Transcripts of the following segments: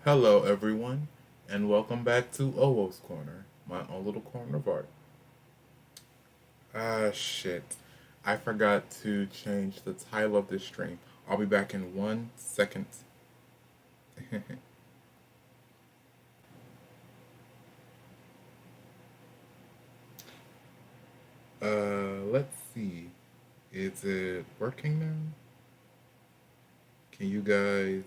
Hello, everyone, and welcome back to Owoh's Corner, my own little corner of art. Shit. I forgot to change the title of this stream. I'll be back in 1 second. Let's see. Is it working now? Can you guys.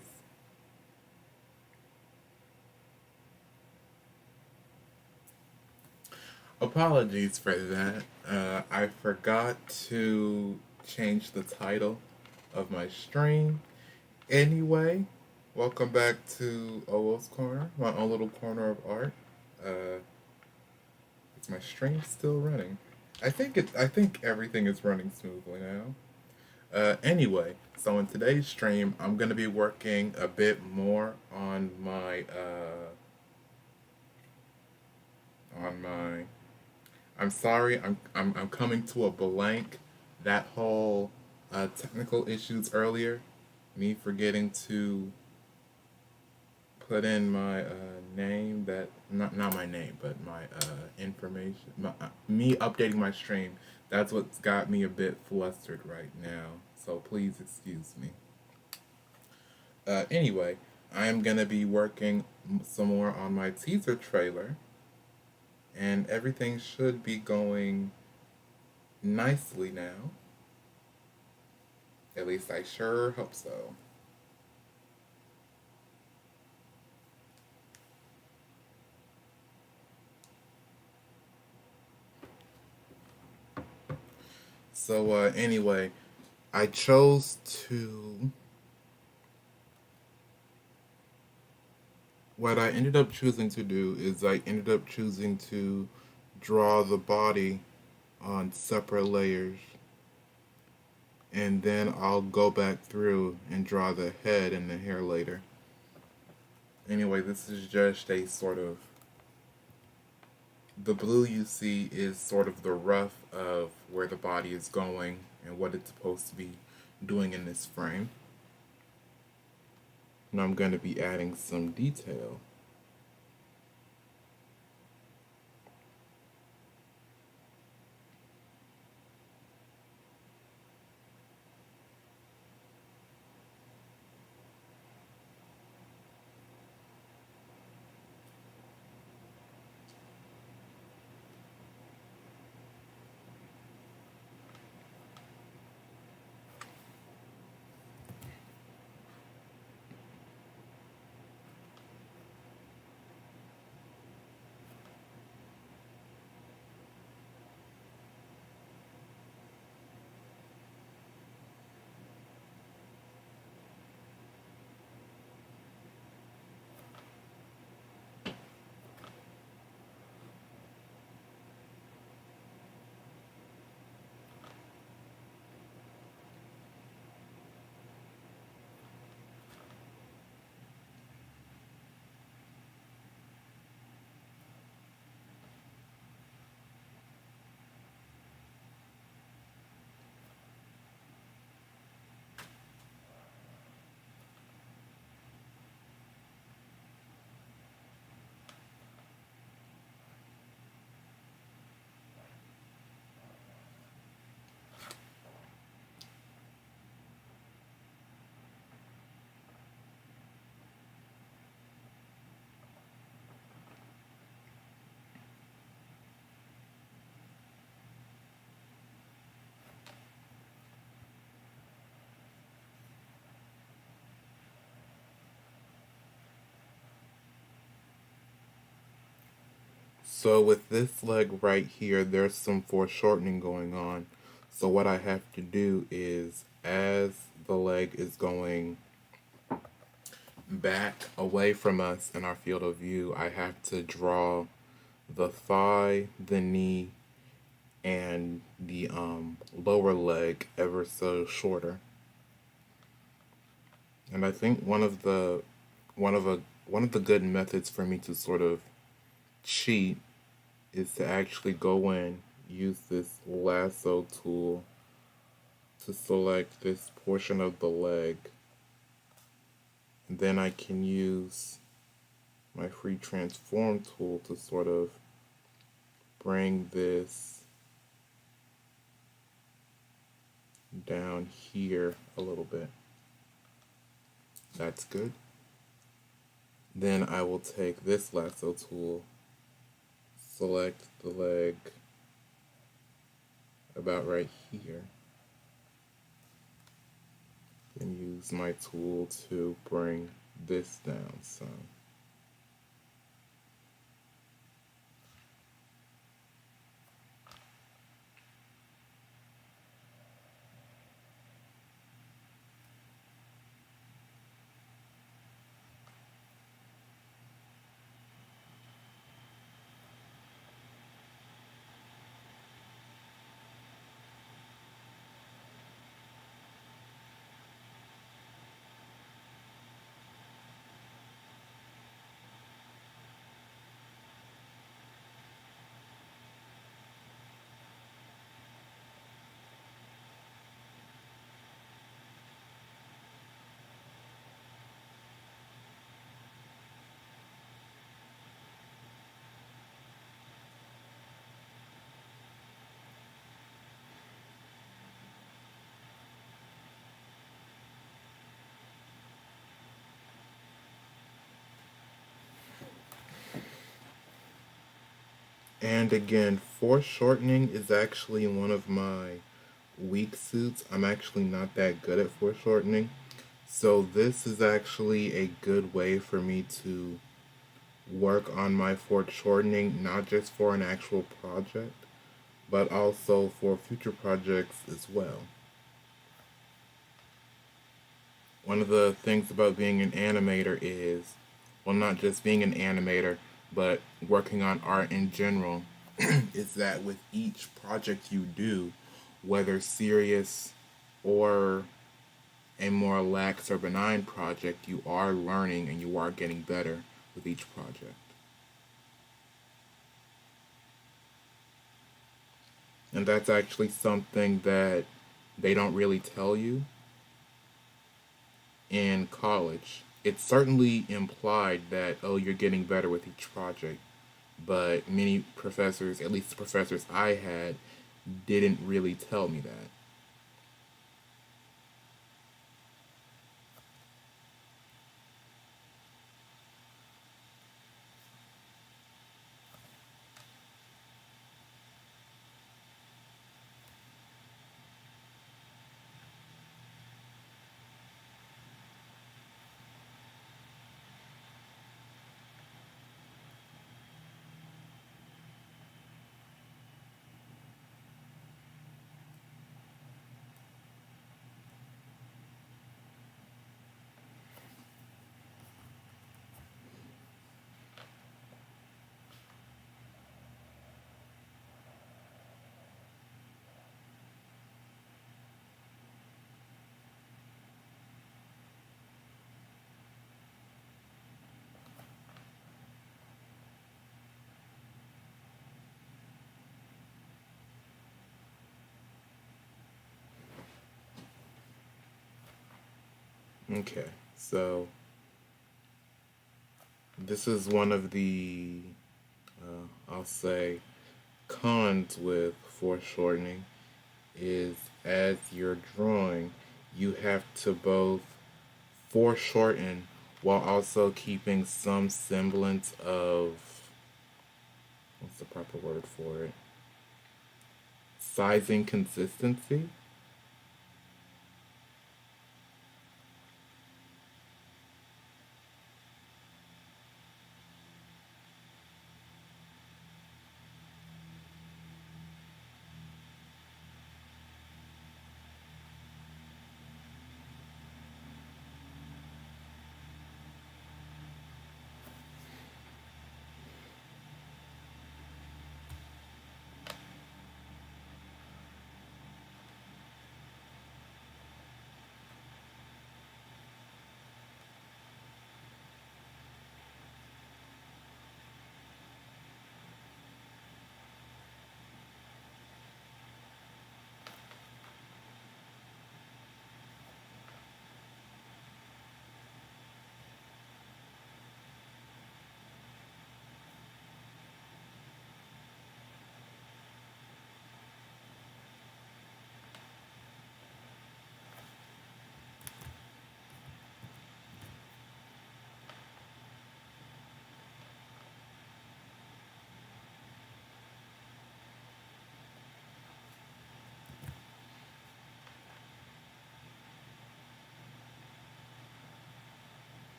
Apologies for that. I forgot to change the title of my stream. Anyway, welcome back to Owo's Corner, my own little corner of art. Uh, is my stream still running? I think everything is running smoothly now. Anyway, so in today's stream, I'm gonna be working a bit more on my. I'm sorry, I'm coming to a blank. That whole technical issues earlier, me forgetting to put in my name, that not my name but my information, me updating my stream. That's what's got me a bit flustered right now, so please excuse me. Anyway, I am gonna be working some more on my teaser trailer, and everything should be going nicely now. At least I sure hope so. So anyway, I chose to. What I ended up choosing to do is I ended up choosing to draw the body on separate layers, and then I'll go back through and draw the head and the hair later. Anyway, this is just a sort of. The blue you see is sort of the rough of where the body is going and what it's supposed to be doing in this frame. And I'm going to be adding some detail. So with this leg right here, there's some foreshortening going on. So what I have to do is, as the leg is going back away from us in our field of view, I have to draw the thigh, the knee, and the lower leg ever so shorter. And I think one of the good methods for me to sort of cheat is to actually go in, use this lasso tool to select this portion of the leg. And then I can use my free transform tool to sort of bring this down here a little bit. That's good. Then I will take this lasso tool, select the leg about right here, and use my tool to bring this down some. And again, foreshortening is actually one of my weak suits. I'm actually not that good at foreshortening. So this is actually a good way for me to work on my foreshortening, not just for an actual project, but also for future projects as well. One of the things about being an animator is, well, not just being an animator, but working on art in general, is that with each project you do, whether serious or a more lax or benign project, you are learning and you are getting better with each project. And that's actually something that they don't really tell you in college. It's certainly implied that, oh, you're getting better with each project, but many professors, at least the professors I had, didn't really tell me that. Okay, so this is one of the, I'll say, cons with foreshortening is as you're drawing, you have to both foreshorten while also keeping some semblance of, what's the proper word for it? Sizing consistency.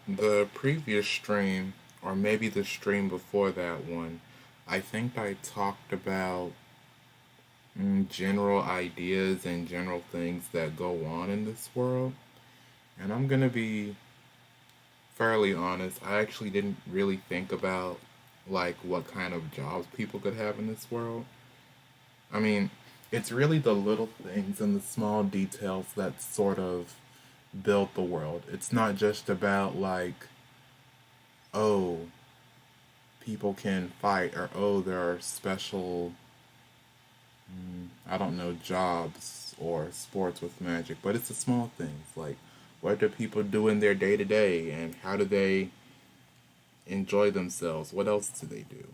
The previous stream, or maybe the stream before that one, I think I talked about general ideas and general things that go on in this world. And I'm going to be fairly honest, I actually didn't really think about like what kind of jobs people could have in this world. I mean, it's really the little things and the small details that sort of build the world. It's not just about like, oh, people can fight, or oh, there are special, I don't know, jobs or sports with magic, but it's the small things like what do people do in their day to day and how do they enjoy themselves? What else do they do?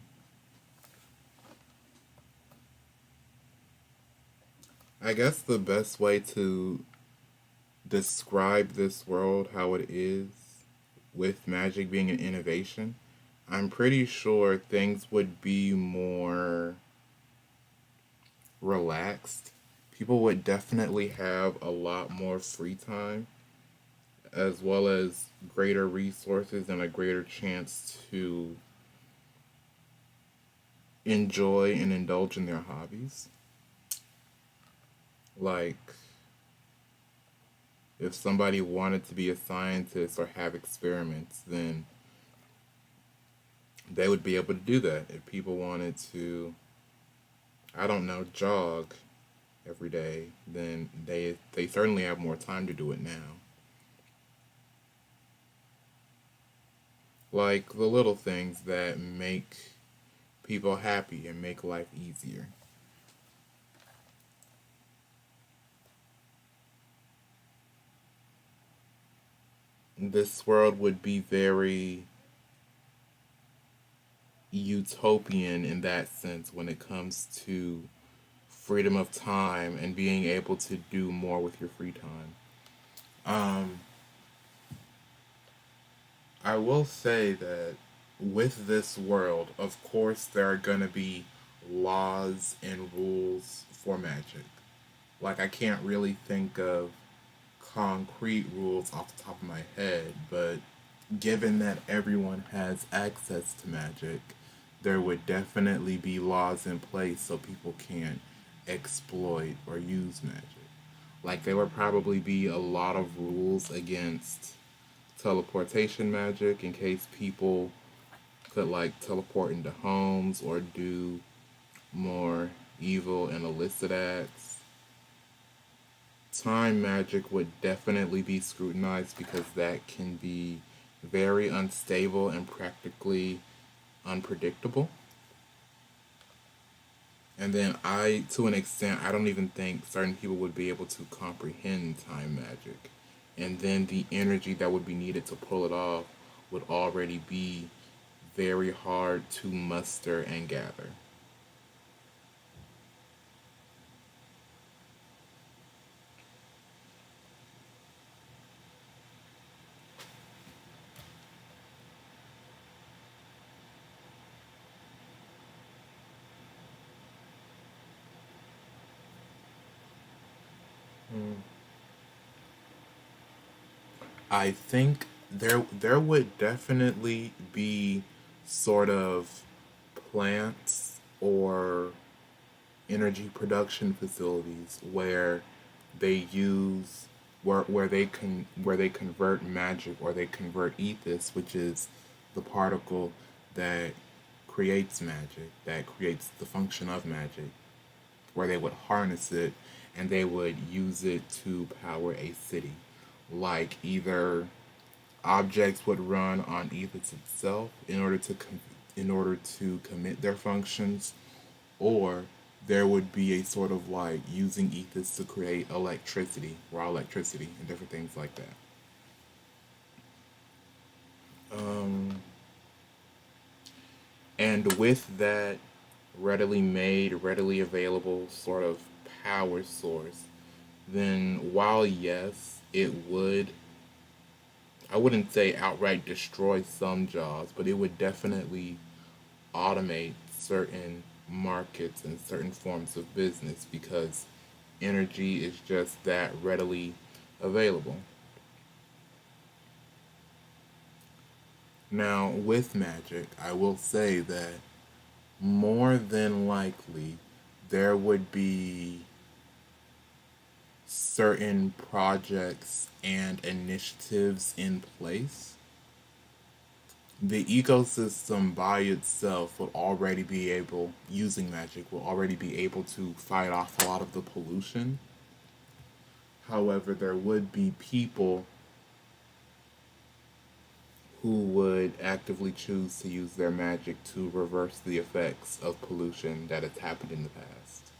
I guess the best way to describe this world how it is with magic being an innovation, I'm pretty sure things would be more relaxed. People would definitely have a lot more free time, as well as greater resources and a greater chance to enjoy and indulge in their hobbies. Like, if somebody wanted to be a scientist or have experiments, then they would be able to do that. If people wanted to, I don't know, jog every day, then they certainly have more time to do it now. Like the little things that make people happy and make life easier. This world would be very utopian in that sense when it comes to freedom of time and being able to do more with your free time. Um, I will say that with this world, of course, there are going to be laws and rules for magic. Like, I can't really think of concrete rules off the top of my head, but given that everyone has access to magic, there would definitely be laws in place so people can't exploit or use magic. Like, there would probably be a lot of rules against teleportation magic in case people could like teleport into homes or do more evil and illicit acts. Time magic would definitely be scrutinized because that can be very unstable and practically unpredictable. And then to an extent, I don't even think certain people would be able to comprehend time magic. And then the energy that would be needed to pull it off would already be very hard to muster and gather. I think there would definitely be sort of plants or energy production facilities where they use where they convert magic or they convert ethos, which is the particle that creates magic, that creates the function of magic, where they would harness it and they would use it to power a city. Like either objects would run on ethos itself in order to commit their functions, or there would be a sort of like using ethos to create electricity, raw electricity, and different things like that. Um, and with that readily made, readily available sort of power source, then while yes, it would, I wouldn't say outright destroy some jobs, but it would definitely automate certain markets and certain forms of business because energy is just that readily available. Now, with magic, I will say that more than likely there would be certain projects and initiatives in place. The ecosystem by itself will already be able, using magic, will already be able to fight off a lot of the pollution. However, there would be people who would actively choose to use their magic to reverse the effects of pollution that has happened in the past.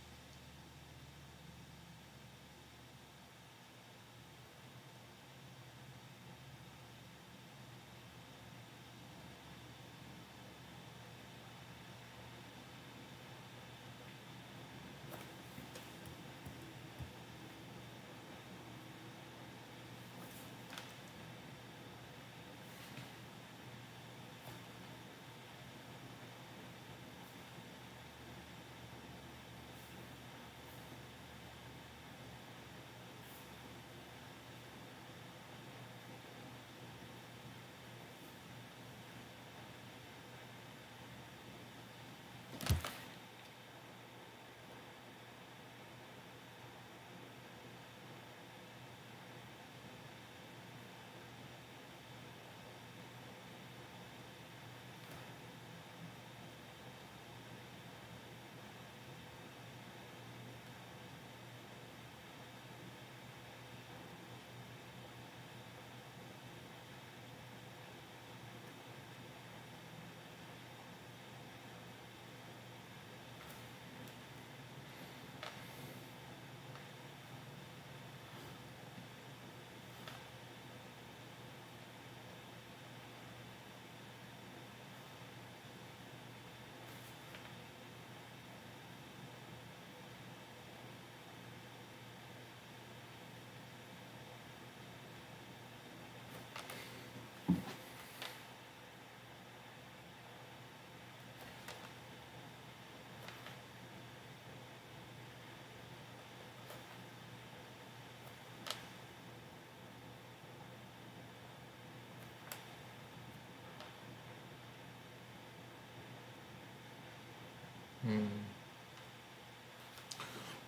Hmm.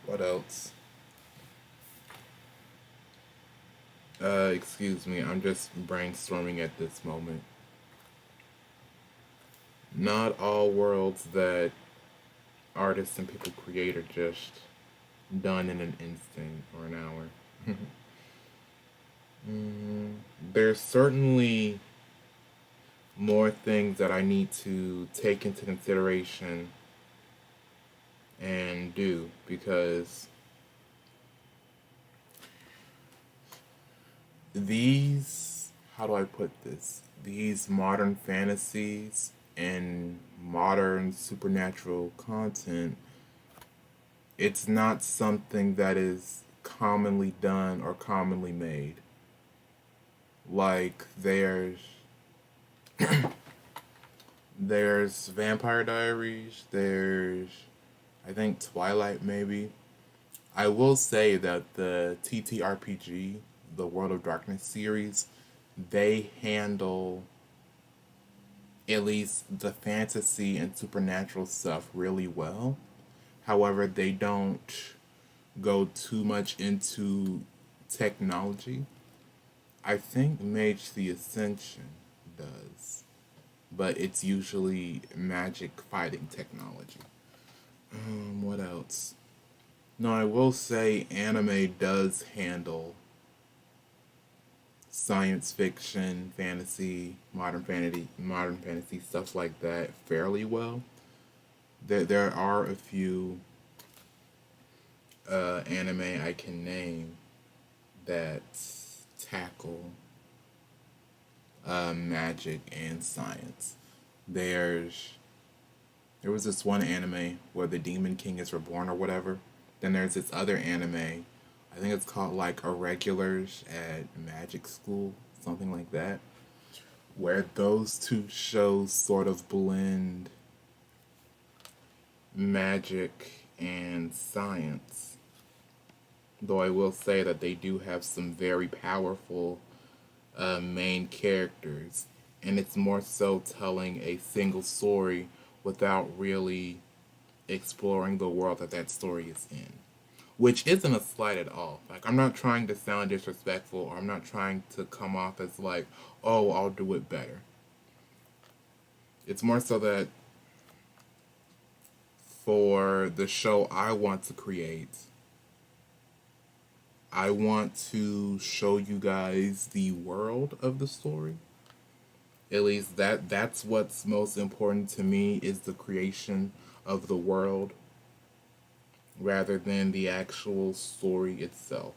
What else? Excuse me, I'm just brainstorming at this moment. Not all worlds that artists and people create are just done in an instant or an hour. Mm, there's certainly more things that I need to take into consideration and do because these, how do I put this? These modern fantasies and modern supernatural content, it's not something that is commonly done or commonly made. Like there's Vampire Diaries, there's I think Twilight maybe. I will say that the TTRPG, the World of Darkness series, they handle at least the fantasy and supernatural stuff really well. However, they don't go too much into technology. I think Mage the Ascension does, but it's usually magic fighting technology. What else? No, I will say anime does handle science fiction, fantasy, modern fantasy stuff like that fairly well. There are a few anime I can name that tackle magic and science. There's there was this one anime where the Demon King is reborn or whatever. Then there's this other anime, I think it's called like Irregulars at Magic School, something like that, where those two shows sort of blend magic and science. Though I will say that they do have some very powerful main characters, and it's more so telling a single story without really exploring the world that that story is in. Which isn't a slight at all. Like, I'm not trying to sound disrespectful, or I'm not trying to come off as like, oh, I'll do it better. It's more so that for the show I want to create, I want to show you guys the world of the story. At least that's what's most important to me, is the creation of the world rather than the actual story itself.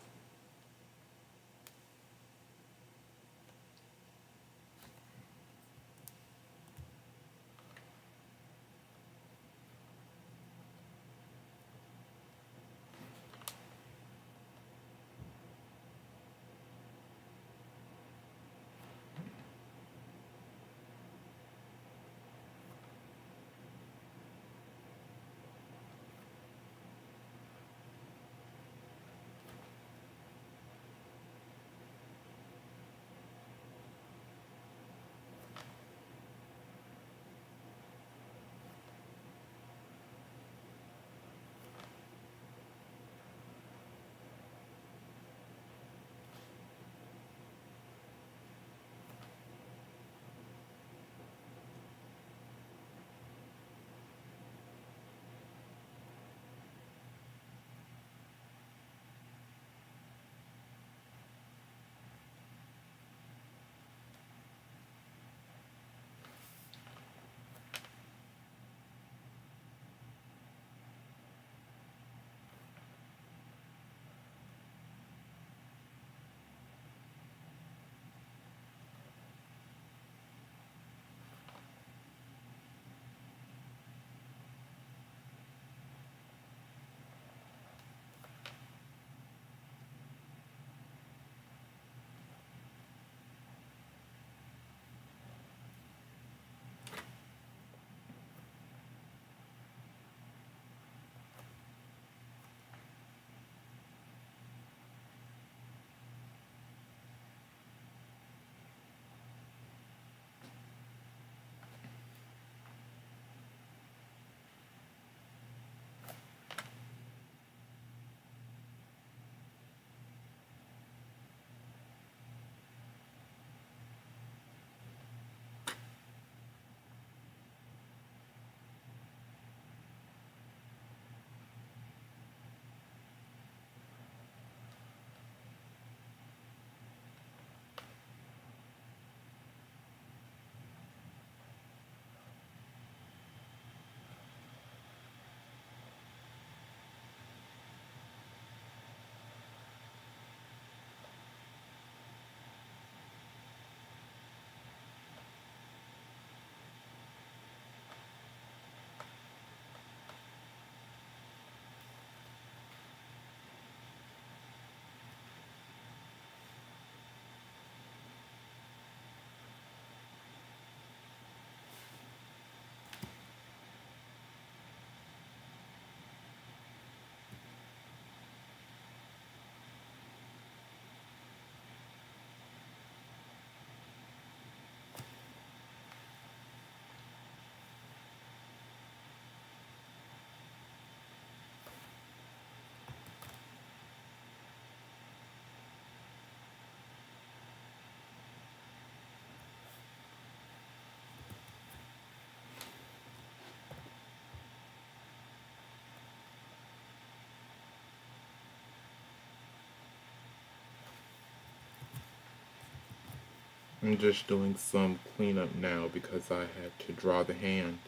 I'm just doing some cleanup now because I had to draw the hand,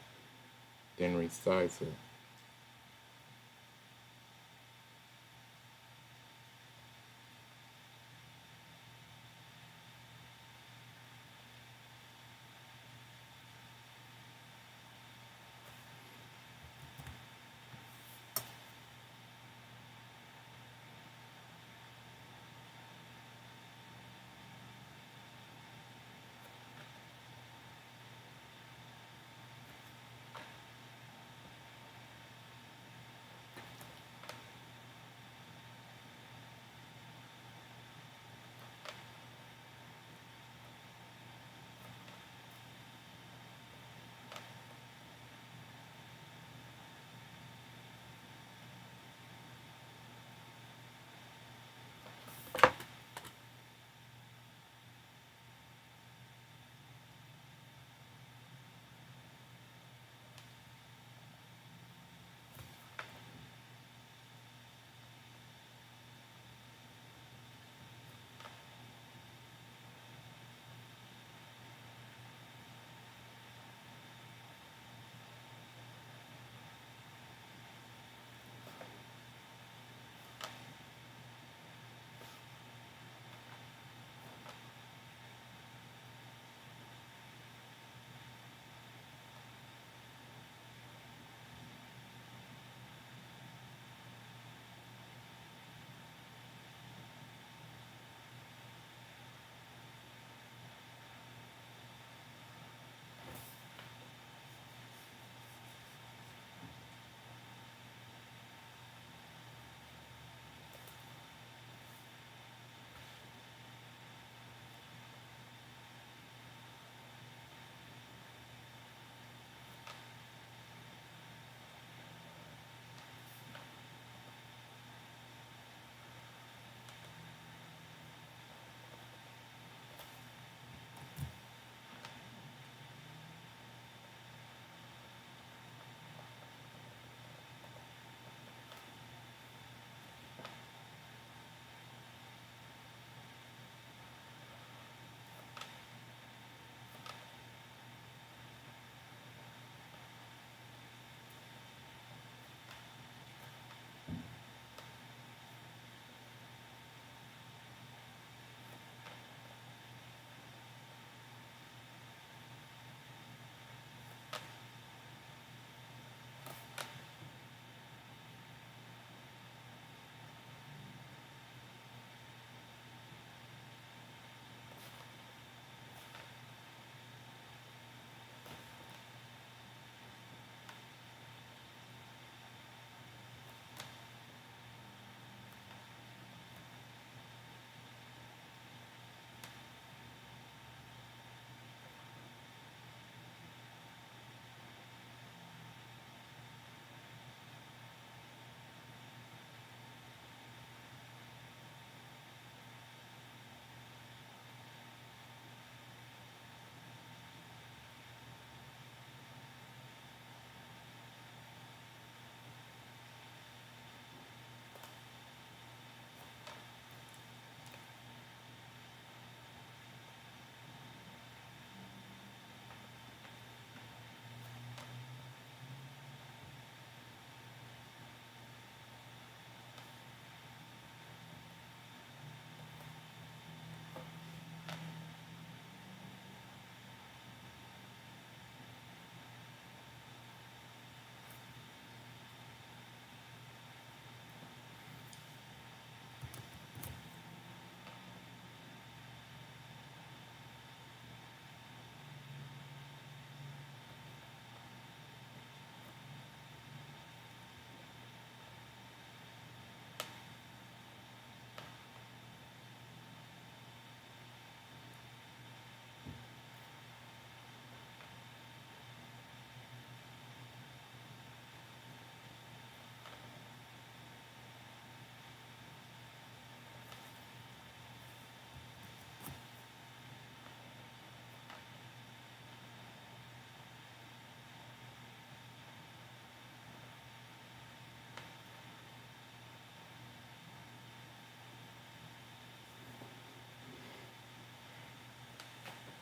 then resize it.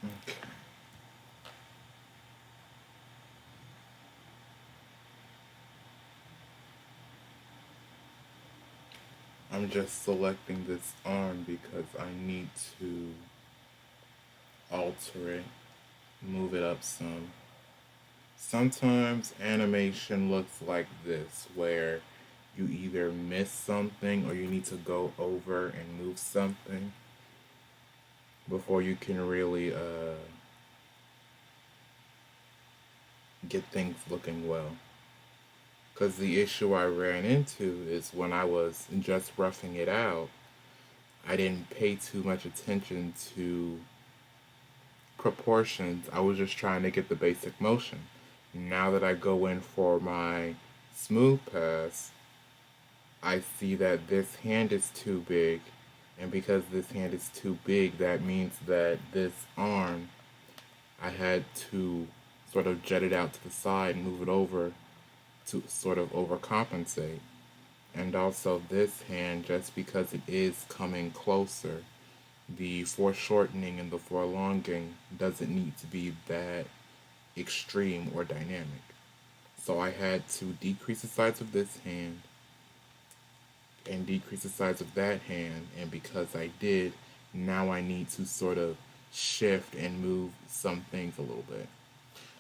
Okay. I'm just selecting this arm because I need to alter it, move it up some. Sometimes animation looks like this, where you either miss something or you need to go over and move something before you can really get things looking well. Because the issue I ran into is when I was just roughing it out, I didn't pay too much attention to proportions. I was just trying to get the basic motion. Now that I go in for my smooth pass, I see that this hand is too big. And because this hand is too big, that means that this arm, I had to sort of jet it out to the side and move it over to sort of overcompensate. And also this hand, just because it is coming closer, the foreshortening and the forelonging doesn't need to be that extreme or dynamic. So I had to decrease the size of this hand and decrease the size of that hand, and because I did, now I need to sort of shift and move some things a little bit.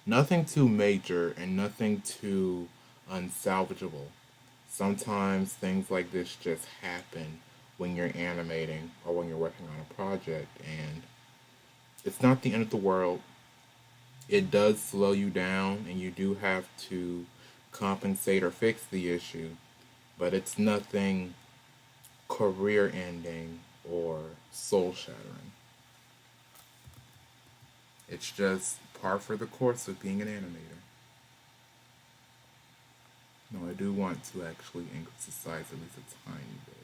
Nothing too major and nothing too unsalvageable. Sometimes things like this just happen when you're animating or when you're working on a project, and it's not the end of the world. It does slow you down, and you do have to compensate or fix the issue, but it's nothing career ending or soul shattering. It's just par for the course of being an animator. No, I do want to actually increase the size at least a tiny bit.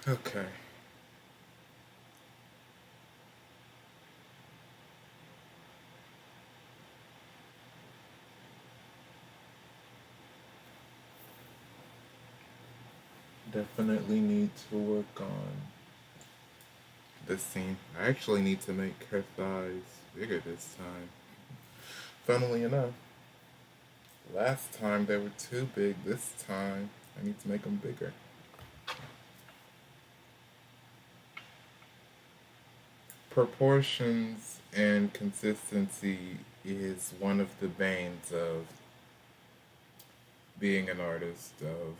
Okay. Definitely need to work on this scene. I actually need to make her thighs bigger this time. Funnily enough, last time they were too big. This time I need to make them bigger. Proportions and consistency is one of the banes of being an artist, of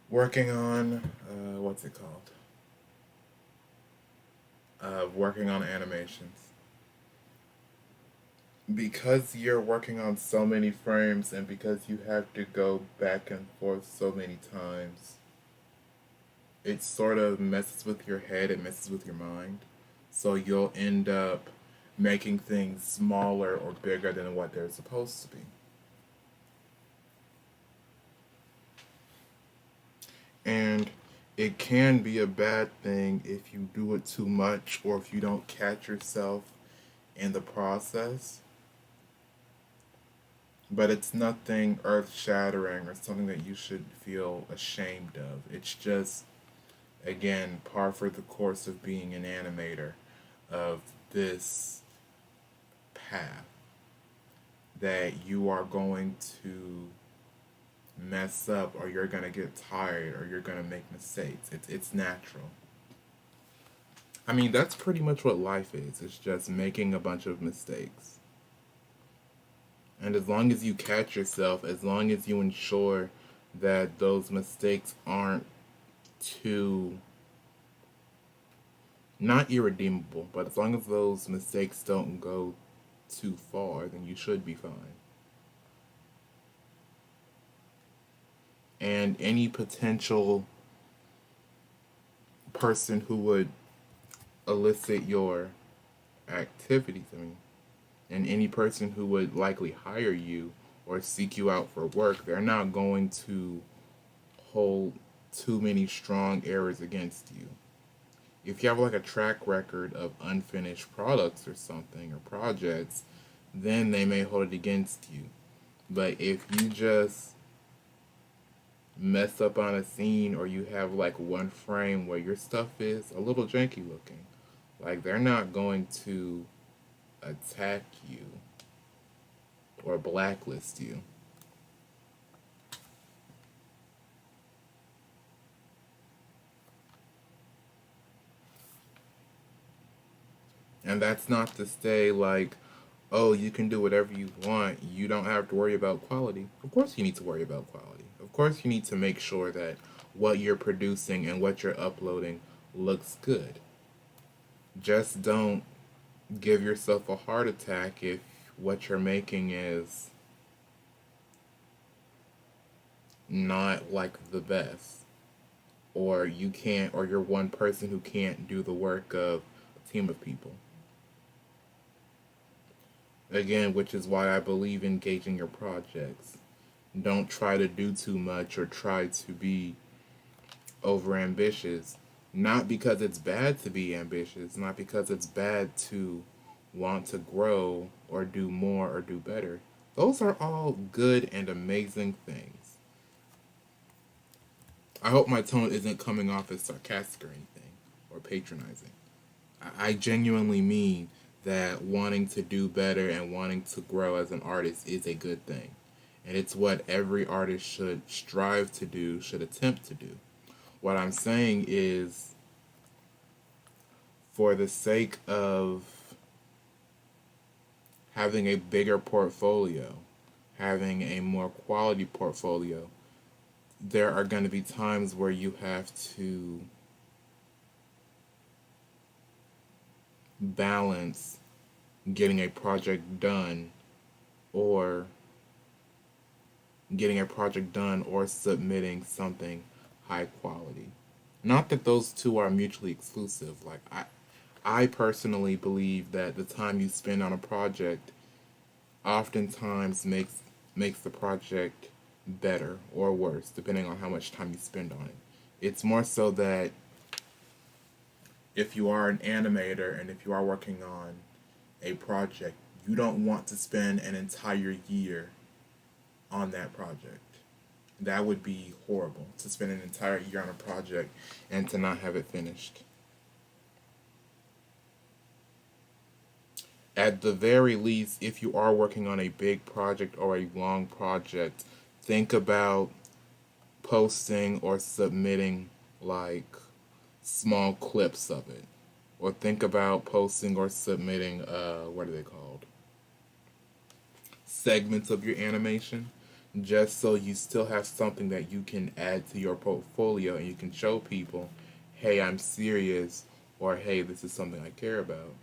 working on, what's it called? Working on animations. Because you're working on so many frames and because you have to go back and forth so many times, it sort of messes with your head, it messes with your mind. So you'll end up making things smaller or bigger than what they're supposed to be. And it can be a bad thing if you do it too much or if you don't catch yourself in the process. But it's nothing earth shattering or something that you should feel ashamed of. It's just, again, par for the course of being an animator, of this path, that you are going to mess up or you're going to get tired or you're going to make mistakes. It's natural. I mean, that's pretty much what life is. It's just making a bunch of mistakes. And as long as you catch yourself, as long as you ensure that those mistakes aren't too, not irredeemable, but as long as those mistakes don't go too far, then you should be fine. And any potential person who would elicit your activities, I mean, and any person who would likely hire you or seek you out for work, they're not going to hold too many strong errors against you. If you have like a track record of unfinished products or something or projects, then they may hold it against you. But if you just mess up on a scene or you have like one frame where your stuff is a little janky looking, like they're not going to attack you or blacklist you. And that's not to say like, oh, you can do whatever you want. You don't have to worry about quality. Of course you need to worry about quality. Of course you need to make sure that what you're producing and what you're uploading looks good. Just don't give yourself a heart attack if what you're making is not like the best, or you can't, or you're one person who can't do the work of a team of people. Again, which is why I believe in gauging your projects. Don't try to do too much or try to be over ambitious. Not because it's bad to be ambitious, not because it's bad to want to grow or do more or do better. Those are all good and amazing things. I hope my tone isn't coming off as sarcastic or anything or patronizing. I genuinely mean that wanting to do better and wanting to grow as an artist is a good thing. And it's what every artist should strive to do, should attempt to do. What I'm saying is, for the sake of having a bigger portfolio, having a more quality portfolio, there are going to be times where you have to balance getting a project done or submitting something high quality. Not that those two are mutually exclusive. Like I personally believe that the time you spend on a project oftentimes makes the project better or worse, depending on how much time you spend on it. It's more so that if you are an animator and if you are working on a project, you don't want to spend an entire year on that project. That would be horrible to spend an entire year on a project and to not have it finished. At the very least, if you are working on a big project or a long project, think about posting or submitting like small clips of it. Or think about posting or submitting, what are they called? Segments of your animation, just so you still have something that you can add to your portfolio and you can show people, hey, I'm serious, or hey, this is something I care about.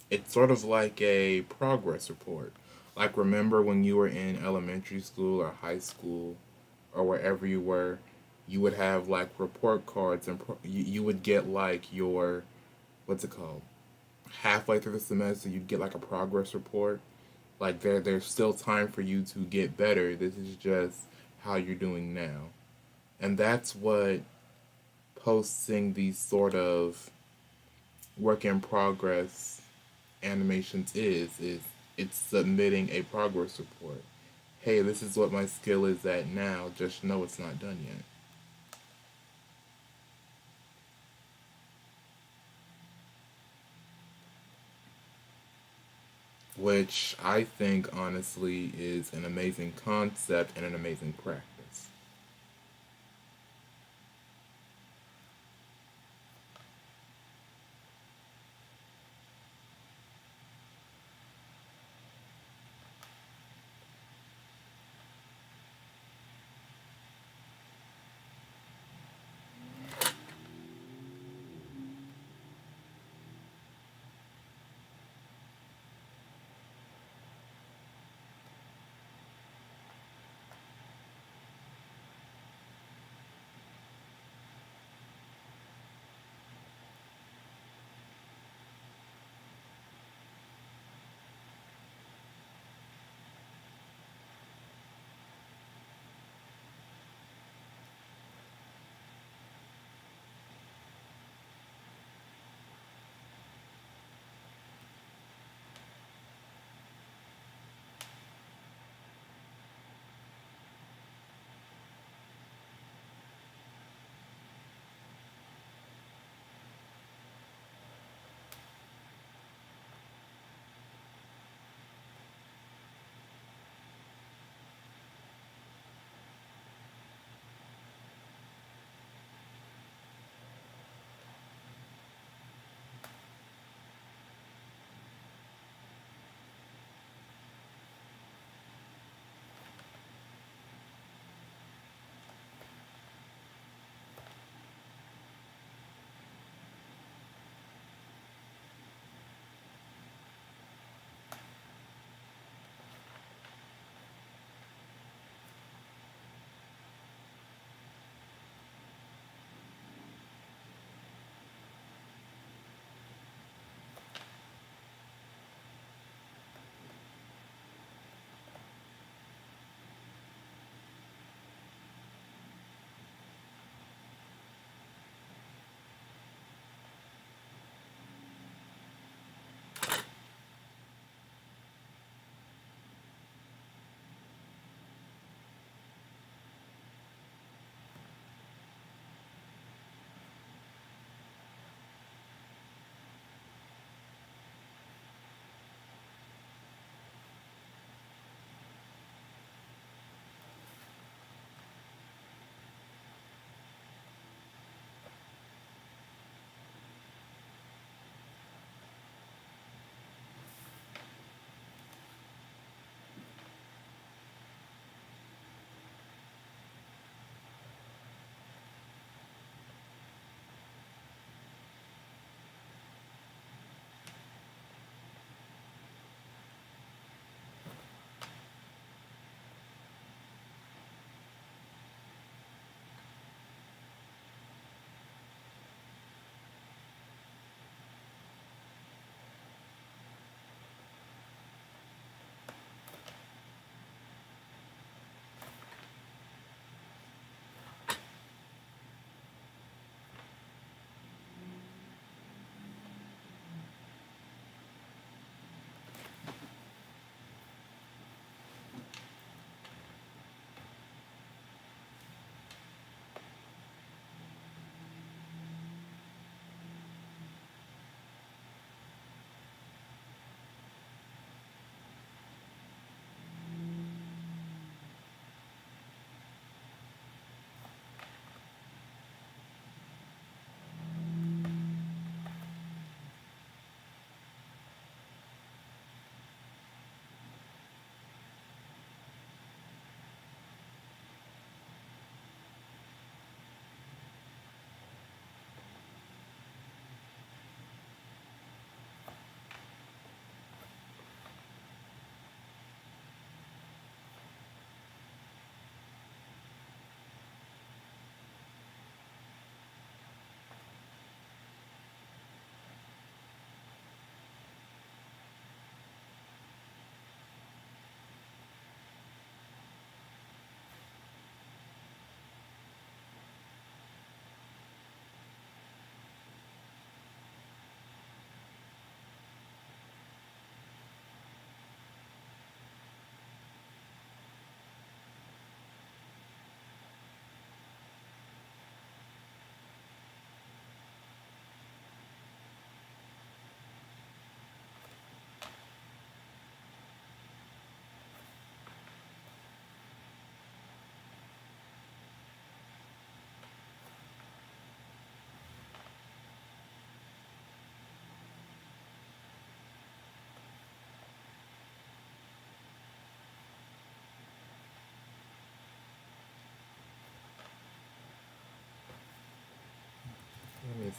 It's sort of like a progress report. Like, remember when you were in elementary school or high school or wherever you were, you would have like report cards and you would get like your, what's it called? Halfway through the semester, you'd get like a progress report. Like, there's still time for you to get better. This is just how you're doing now. And that's what posting these sort of work in progress animations is it's submitting a progress report. Hey, this is what my skill is at now, just know it's not done yet. Which I think honestly is an amazing concept and an amazing practice.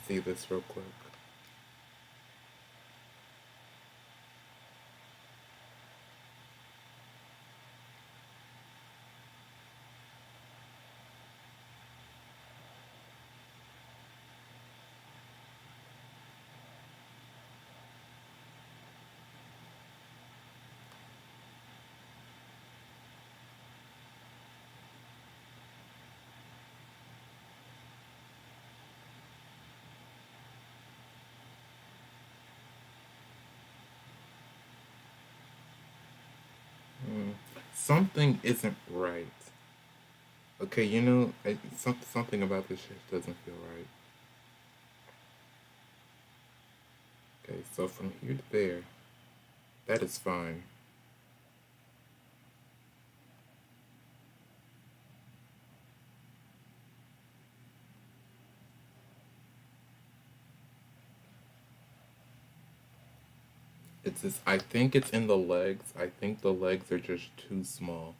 see this real quick. Mm. Something isn't right. Okay, something about this shit doesn't feel right. Okay, so from here to there, that is fine. It's just, I think it's in the legs. I think the legs are just too small.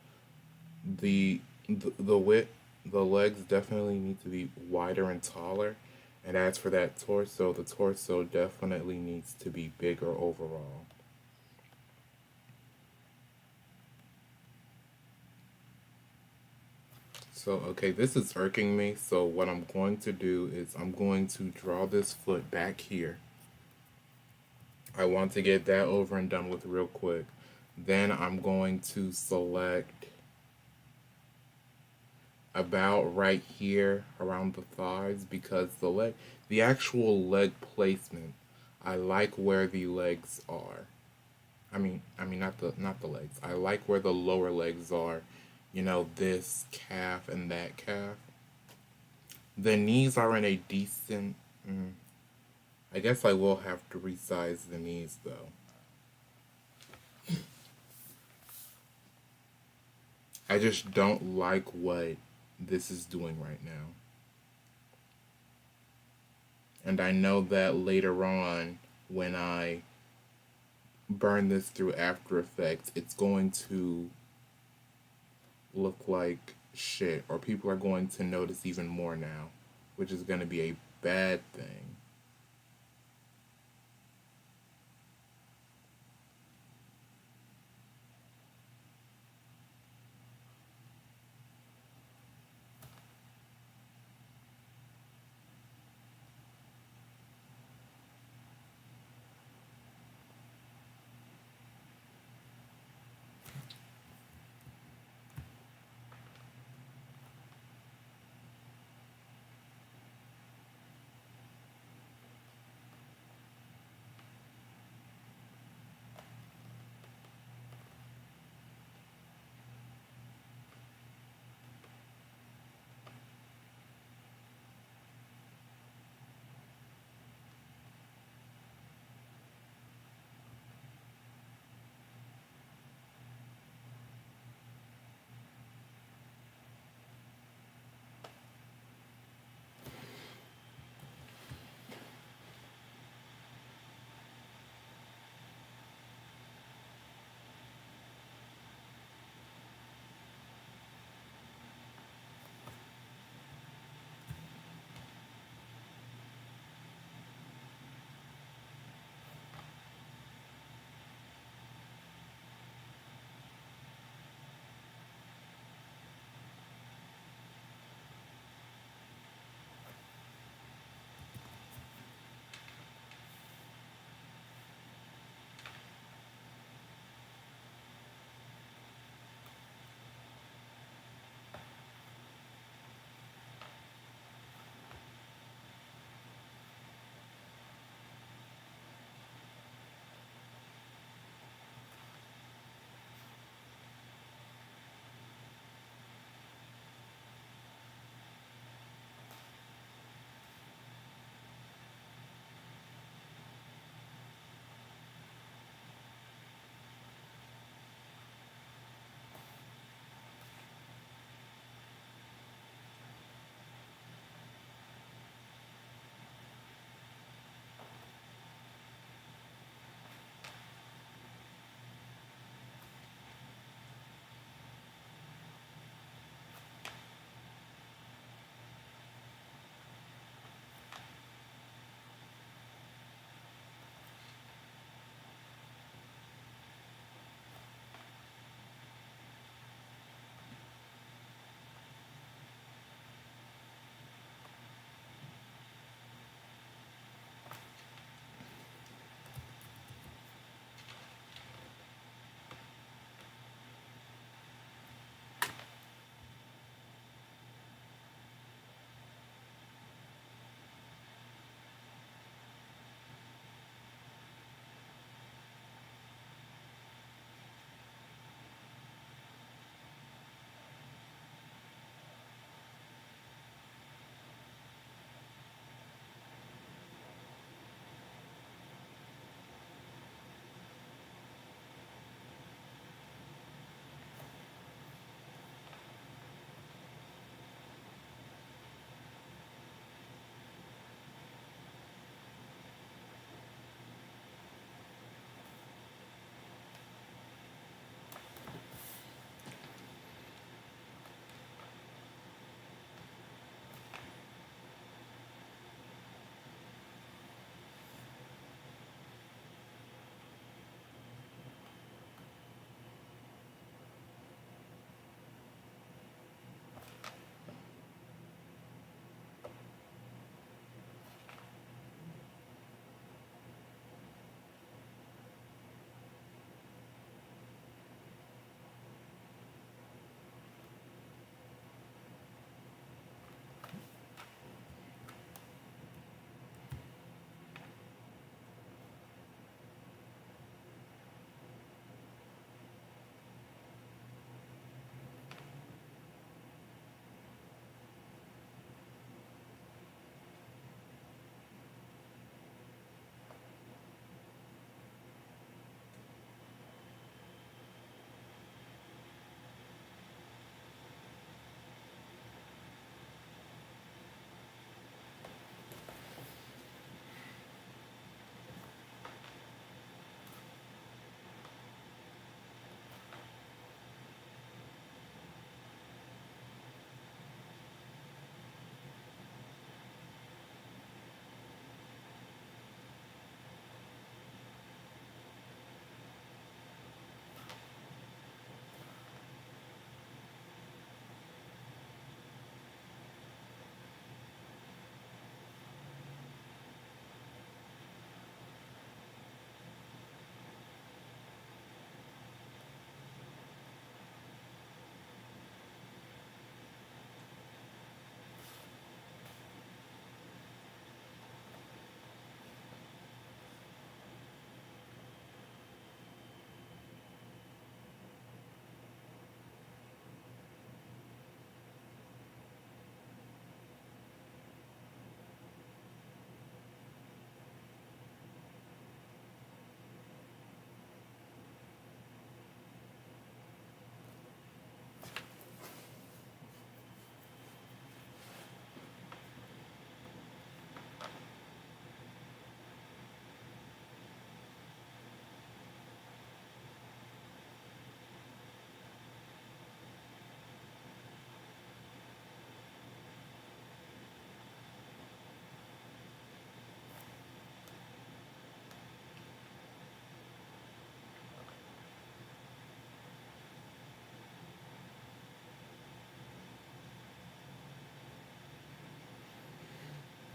The width, the legs definitely need to be wider and taller. And as for that torso, the torso definitely needs to be bigger overall. So, okay, this is irking me. So, what I'm going to do is I'm going to draw this foot back here. I want to get that over and done with real quick. Then I'm going to select about right here around the thighs because the actual leg placement, I like where the legs are. I mean not the legs. I like where the lower legs are. This calf and that calf. The knees are in a decent. I guess I will have to resize the knees though. I just don't like what this is doing right now. And I know that later on, when I burn this through After Effects, it's going to look like shit, or people are going to notice even more now, which is going to be a bad thing.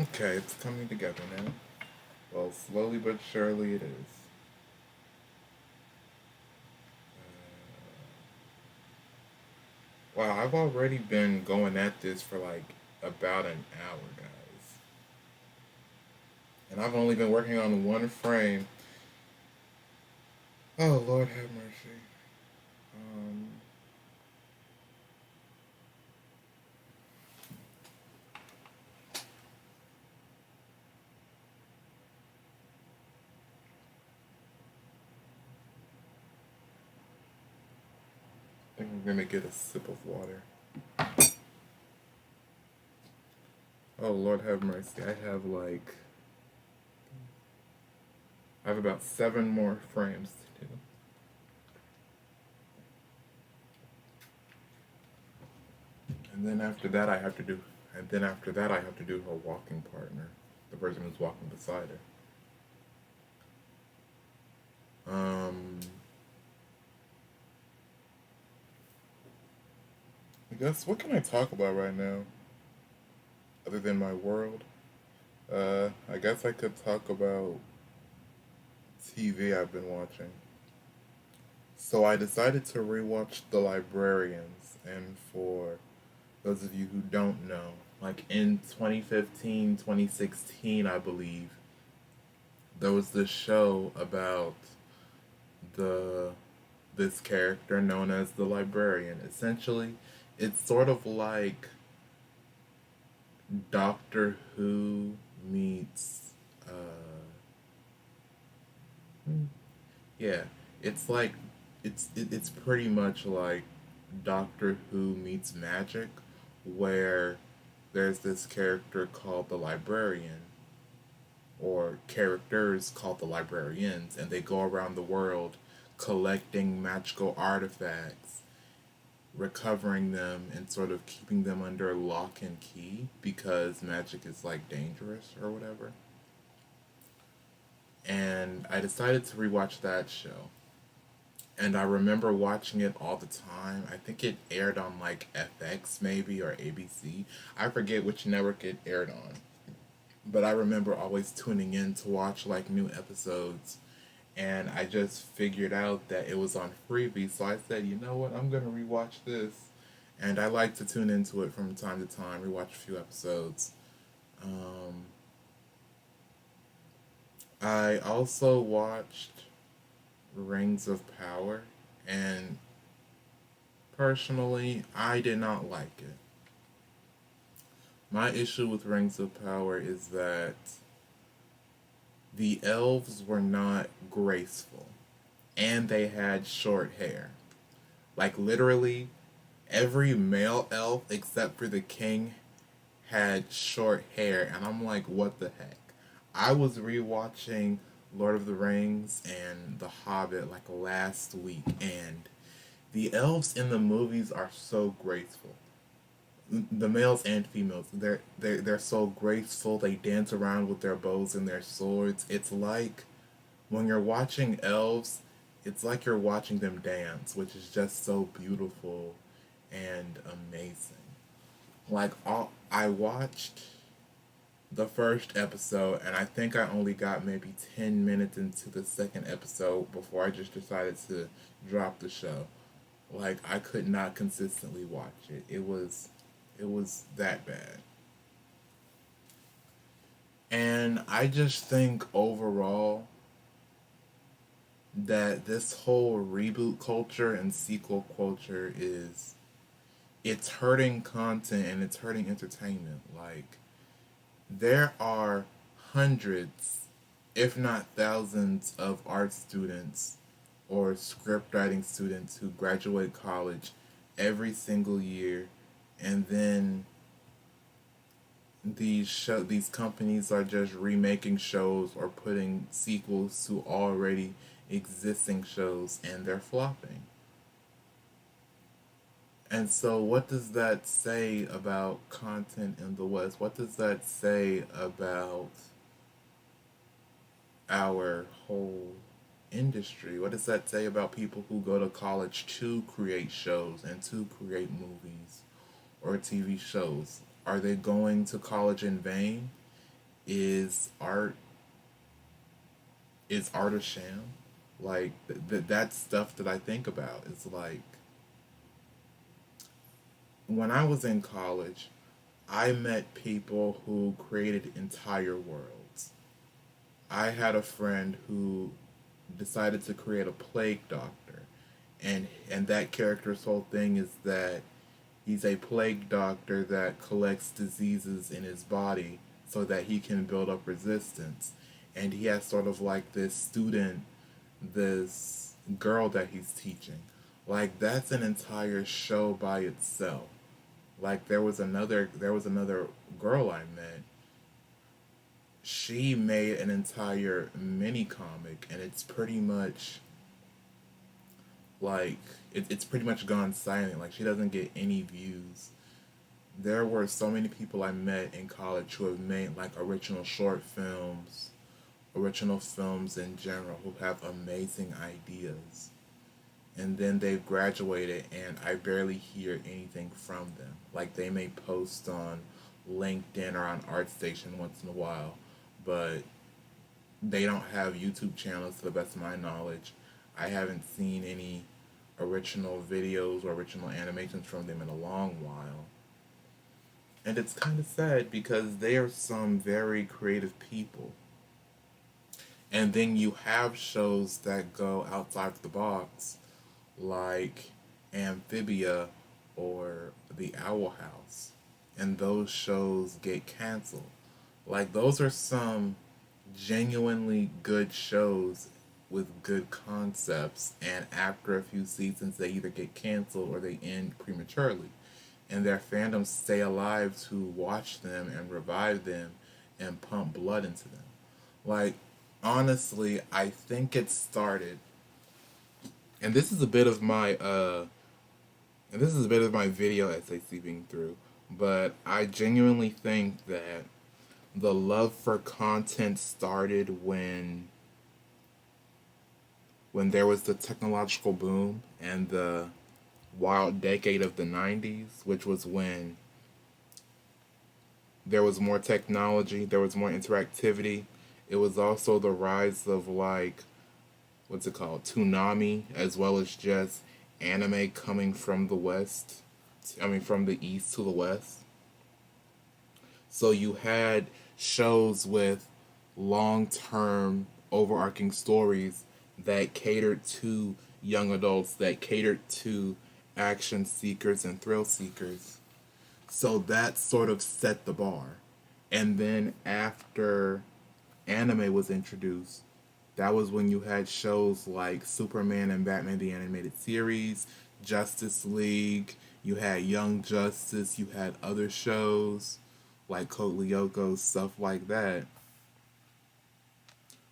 Okay, it's coming together now. Well, slowly but surely it is. Wow, I've already been going at this for like about an hour, guys. And I've only been working on one frame. Oh, Lord have mercy. Um, I think I'm gonna get a sip of water. Oh, Lord have mercy. I have about 7 more frames to do. And then after that, I have to do. And then after that, I have to do her walking partner, the person who's walking beside her. I guess what can I talk about right now, other than my world? I guess I could talk about TV I've been watching. So I decided to rewatch The Librarians, and for those of you who don't know, like in 2015, 2016, I believe, there was this show about the this character known as the librarian. Essentially, it's sort of like Doctor Who meets hmm, yeah, it's like it's pretty much like Doctor Who meets magic, where there's this character called the librarian, or characters called the librarians, and they go around the world collecting magical artifacts, recovering them, and sort of keeping them under lock and key because magic is like dangerous or whatever. And I decided to rewatch that show. And I remember watching it all the time. I think it aired on like FX maybe or ABC. I forget which network it aired on. But I remember always tuning in to watch like new episodes. And I just figured out that it was on Freebie, so I said, you know what, I'm gonna rewatch this. And I like to tune into it from time to time, rewatch a few episodes. Um, I also watched Rings of Power, and personally, I did not like it. My issue with Rings of Power is that the elves were not graceful, and they had short hair. Like, literally, every male elf except for the king had short hair, and I'm like, what the heck? I was rewatching Lord of the Rings and The Hobbit like last week, and the elves in the movies are so graceful. The males and females, they're so graceful. They dance around with their bows and their swords. It's like when you're watching elves, it's like you're watching them dance, which is just so beautiful and amazing. Like I watched the first episode, and I think I only got maybe 10 minutes into the second episode before I just decided to drop the show. Like I could not consistently watch it. It was that bad. And I just think overall that this whole reboot culture and sequel culture is it's hurting content and it's hurting entertainment. Like there are hundreds, if not thousands, of art students or script writing students who graduate college every single year, and then these companies are just remaking shows or putting sequels to already existing shows, and they're flopping. And so, what does that say about content in the West? What does that say about our whole industry? What does that say about people who go to college to create shows and to create movies or TV shows? Are they going to college in vain? is art a sham? Like that stuff that I think about is like when I was in college, I met people who created entire worlds. I had a friend who decided to create a plague doctor, and that character's whole thing is that he's a plague doctor that collects diseases in his body so that he can build up resistance. And he has sort of like this student, this girl that he's teaching. Like that's an entire show by itself. Like there was another girl I met. She made an entire mini comic, and it's pretty much like it's pretty much gone silent. Like she doesn't get any views. There were so many people I met in college who have made like original short films, original films in general, who have amazing ideas. And then they've graduated, and I barely hear anything from them. Like they may post on LinkedIn or on ArtStation once in a while, but they don't have YouTube channels to the best of my knowledge. I haven't seen any original videos or original animations from them in a long while. And it's kind of sad because they are some very creative people. And then you have shows that go outside the box, like Amphibia or The Owl House. And those shows get canceled. Like, those are some genuinely good shows with good concepts, and after a few seasons, they either get canceled or they end prematurely. And their fandoms stay alive to watch them and revive them and pump blood into them. Like, honestly, I think it started, and this is a bit of my video essay seeping through, but I genuinely think that the love for content started when there was the technological boom and the wild decade of the 90s, which was when there was more technology, there was more interactivity. It was also the rise of, like, what's it called, Toonami, as well as just anime coming from the west, I mean from the east to the west. So you had shows with long-term overarching stories that catered to young adults, that catered to action seekers and thrill seekers. So that sort of set the bar. And then after anime was introduced, that was when you had shows like Superman and Batman the Animated Series, Justice League, you had Young Justice, you had other shows like Code Lyoko, stuff like that.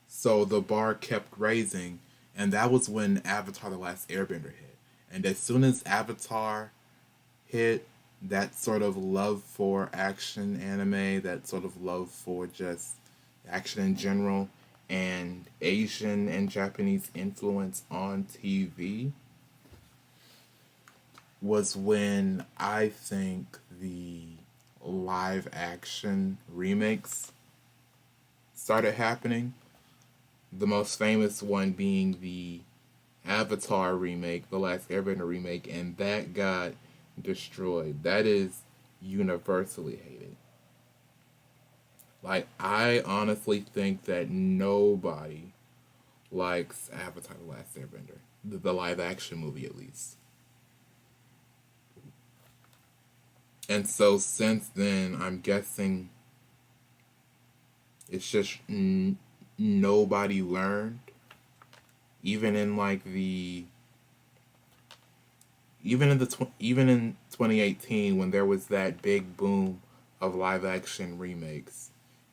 So the bar kept raising, and that was when Avatar The Last Airbender hit. And as soon as Avatar hit, that sort of love for action anime, that sort of love for just action in general, and Asian and Japanese influence on TV was when I think the live action remakes started happening. The most famous one being the Avatar remake, the Last Airbender remake, and that got destroyed. That is universally hated. Like, I honestly think that nobody likes Avatar The Last Airbender, the live action movie at least. And so since then, I'm guessing it's just nobody learned. Even in like the even in 2018 when there was that big boom of live action remakes,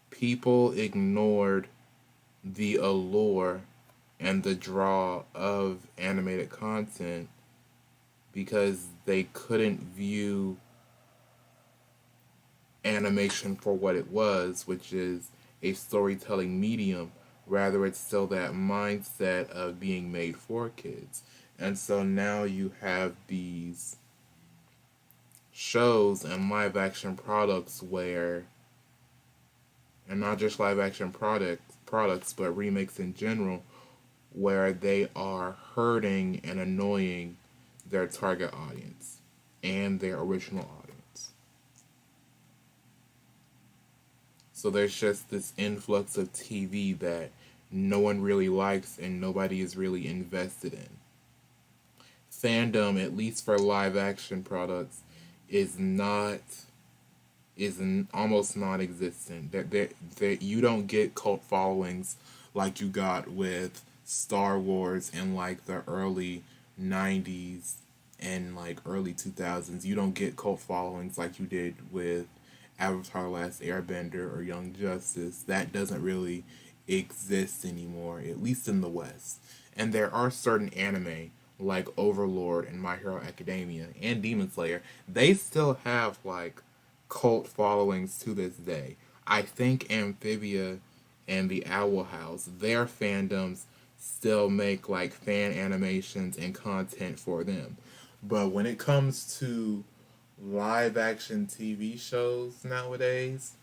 people ignored the allure and the draw of animated content because they couldn't view animation for what it was, which is a storytelling medium. Rather, it's still that mindset of being made for kids. And so now you have these shows and live action products where and not just live action products, but remakes in general, where they are hurting and annoying their target audience and their original audience. So there's just this influx of TV that no one really likes and nobody is really invested in. Fandom, at least for live action products, is not almost non-existent. That you don't get cult followings like you got with Star Wars in like the early '90s and like early 2000s. You don't get cult followings like you did with Avatar: The Last Airbender or Young Justice. That doesn't really exist anymore, at least in the West. And there are certain anime like Overlord and My Hero Academia and Demon Slayer. They still have like cult followings to this day. I think Amphibia and the Owl House, their fandoms still make like fan animations and content for them. But when it comes to live action TV shows nowadays,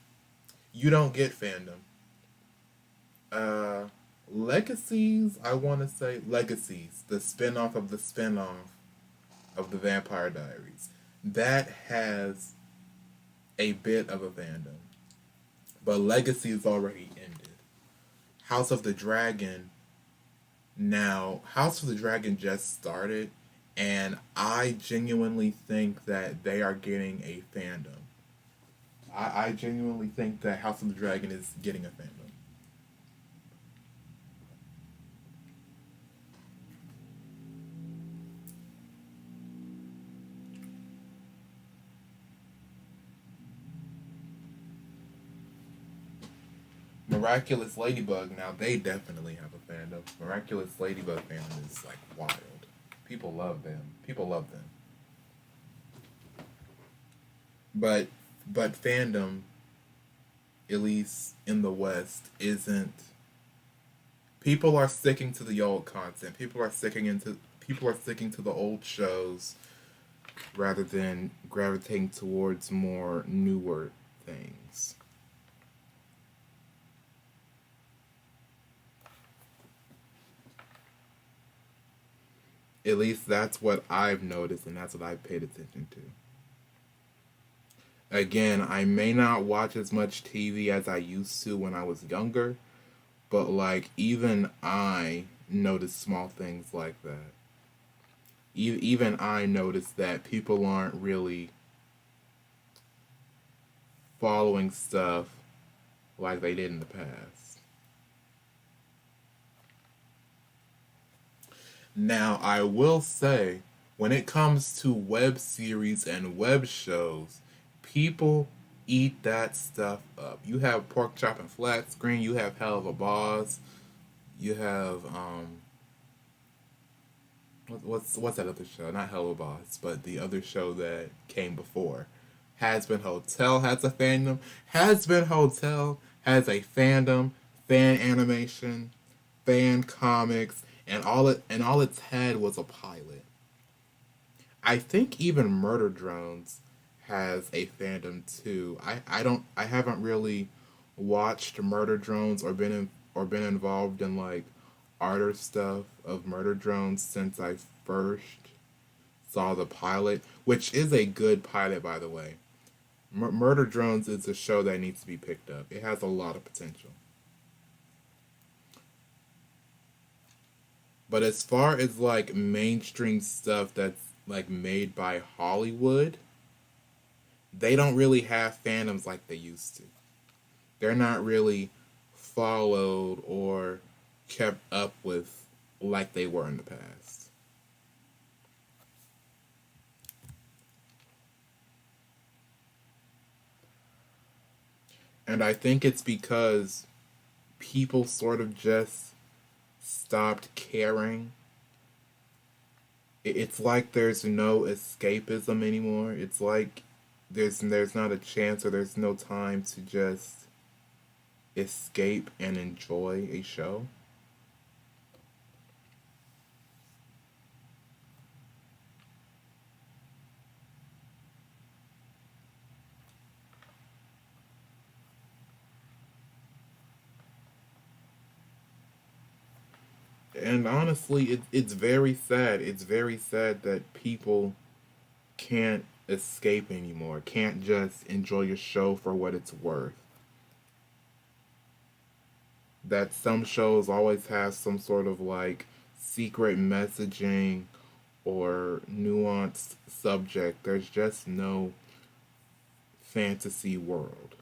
you don't get fandom. Uh, Legacies, I want to say Legacies, the spinoff of the spinoff of the Vampire Diaries, that has a bit of a fandom. But Legacy is already ended. House of the Dragon, now, House of the Dragon just started, and I genuinely think that they are getting a fandom. I genuinely think that House of the Dragon is getting a fandom. Miraculous Ladybug, now they definitely have a fandom. Miraculous Ladybug fandom is like wild. People love them. People love them. But fandom, at least in the West, isn't. People are sticking to the old content. People are sticking to the old shows rather than gravitating towards more newer things. At least that's what I've noticed and that's what I've paid attention to. Again, I may not watch as much TV as I used to when I was younger, but like even I notice small things like that. Even I notice that people aren't really following stuff like they did in the past. Now, I will say, when it comes to web series and web shows, people eat that stuff up. You have Pork Chop and Flat Screen, you have Hell of a Boss, you have what's that other show? Not Hell of a Boss, but the other show that came before. Has Been Hotel has a fandom. Has Been Hotel has a fandom, fan animation, fan comics, and all it's had was a pilot. I think even Murder Drones has a fandom too. I haven't really watched Murder Drones or been involved in like art or stuff of Murder Drones since I first saw the pilot, which is a good pilot by the way. Murder Drones is a show that needs to be picked up. It has a lot of potential. But as far as like mainstream stuff that's like made by Hollywood, they don't really have fandoms like they used to. They're not really followed or kept up with like they were in the past. And I think it's because people sort of just stopped caring. It's like there's no escapism anymore. It's like there's not a chance or there's no time to just escape and enjoy a show. And honestly, it's very sad. It's very sad that people can't escape anymore, can't just enjoy your show for what it's worth. That some shows always have some sort of like secret messaging or nuanced subject. There's just no fantasy world.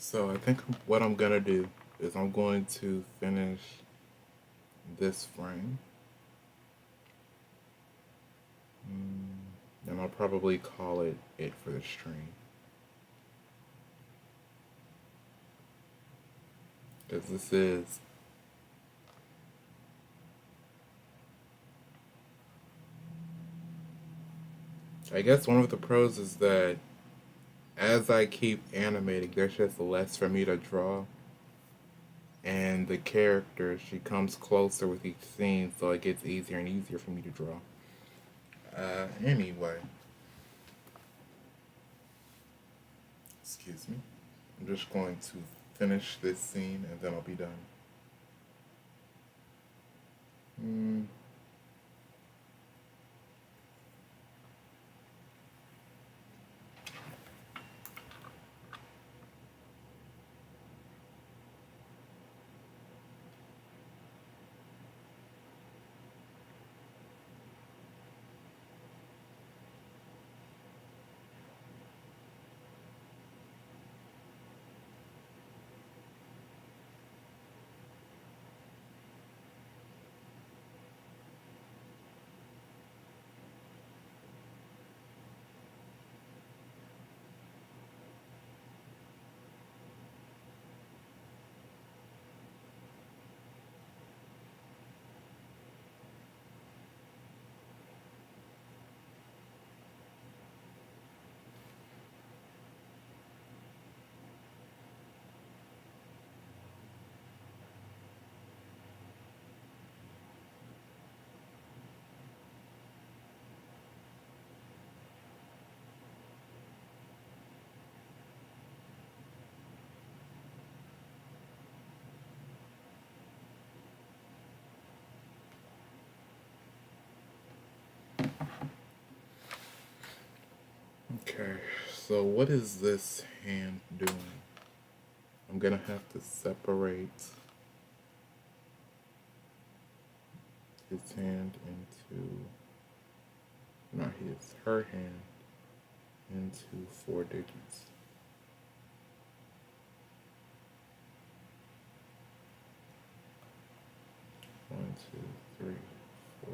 So I think what I'm gonna do is I'm going to finish this frame, and I'll probably call it for the stream. Because this is, I guess one of the pros is that as I keep animating, there's just less for me to draw. And the character, she comes closer with each scene, so it gets easier and easier for me to draw. Anyway, excuse me. I'm just going to finish this scene and then I'll be done. Mm. Okay, so what is this hand doing? I'm gonna have to separate his hand into, not his, her hand into 4 digits. 1, 2, 3, 4.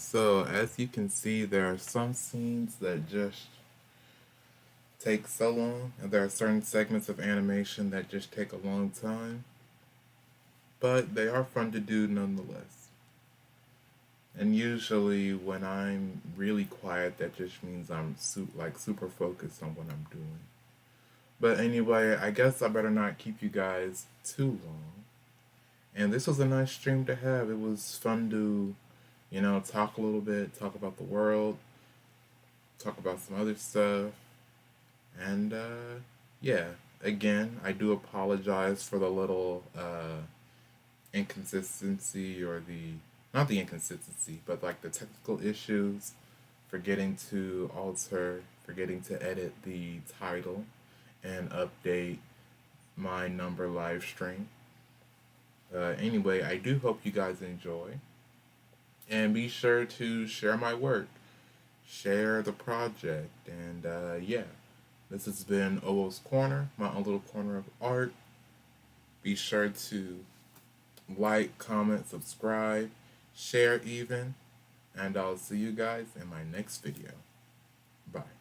So, as you can see, there are some scenes that just take so long, and there are certain segments of animation that just take a long time, but they are fun to do nonetheless. And usually, when I'm really quiet, that just means I'm super focused on what I'm doing. But anyway, I guess I better not keep you guys too long. And this was a nice stream to have. It was fun to, talk a little bit, talk about the world, talk about some other stuff. And yeah, again, I do apologize for the little inconsistency or not the inconsistency, but like the technical issues, forgetting to alter, forgetting to edit the title and update my number live stream. Anyway, I do hope you guys enjoy. And be sure to share my work, share the project, and yeah. This has been Owoh's Corner, my own little corner of art. Be sure to like, comment, subscribe, share even, and I'll see you guys in my next video. Bye.